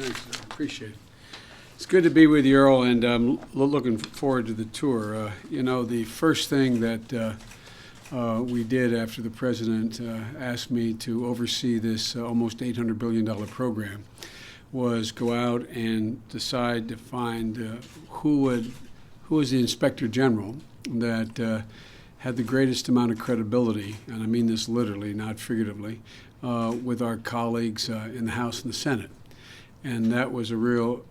Thanks, sir. Appreciate it. It's good to be with you, Earl, and I'm looking forward to the tour. The first thing that we did after the president asked me to oversee this almost $800 billion program was go out and decide to find who was the inspector general that had the greatest amount of credibility, and I mean this literally, not figuratively, with our colleagues in the House and the Senate. And that was a real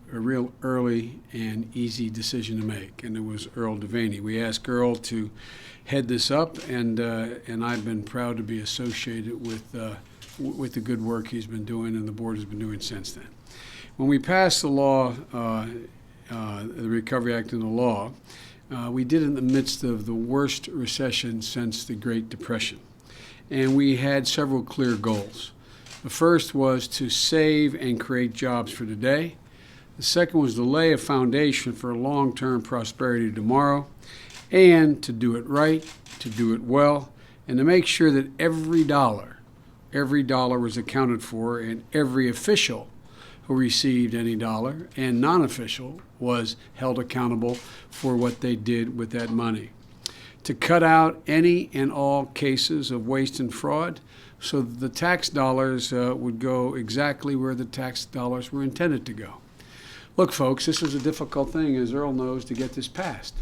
early and easy decision to make, and it was Earl Devaney. We asked Earl to head this up, and I've been proud to be associated with the good work he's been doing and the board has been doing since then. When we passed the law, the Recovery Act into law, we did it in the midst of the worst recession since the Great Depression, and we had several clear goals. The first was to save and create jobs for today. The second was to lay a foundation for long-term prosperity tomorrow, and to do it right, to do it well, and to make sure that every dollar was accounted for, and every official who received any dollar and non-official was held accountable for what they did with that money. To cut out any and all cases of waste and fraud, so that the tax dollars would go exactly where the tax dollars were intended to go. Look, folks, this is a difficult thing, as Earl knows, to get this passed.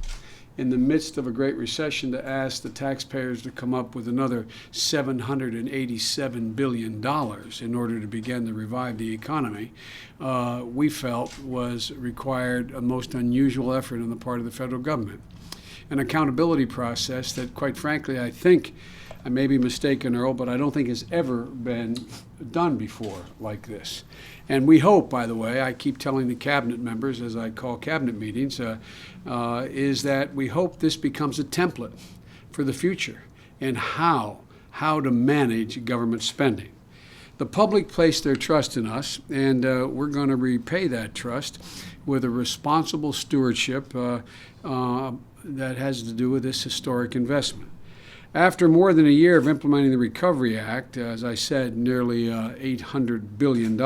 In the midst of a great recession, to ask the taxpayers to come up with another $787 billion in order to begin to revive the economy, we felt required a most unusual effort on the part of the federal government. An accountability process that, quite frankly, I may be mistaken, Earl, but I don't think has ever been done before like this. And we hope, by the way, I keep telling the cabinet members as I call cabinet meetings, is that we hope this becomes a template for the future and how to manage government spending. The public placed their trust in us, and we're going to repay that trust with a responsible stewardship that has to do with this historic investment. After more than a year of implementing the Recovery Act, as I said, nearly $800 billion,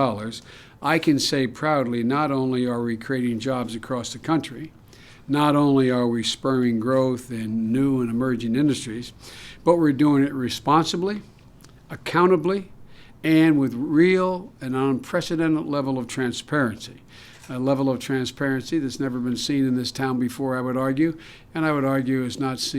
I can say proudly not only are we creating jobs across the country, not only are we spurring growth in new and emerging industries, but we're doing it responsibly, accountably, and with real and unprecedented level of transparency. A level of transparency that's never been seen in this town before, I would argue, and I would argue is not seen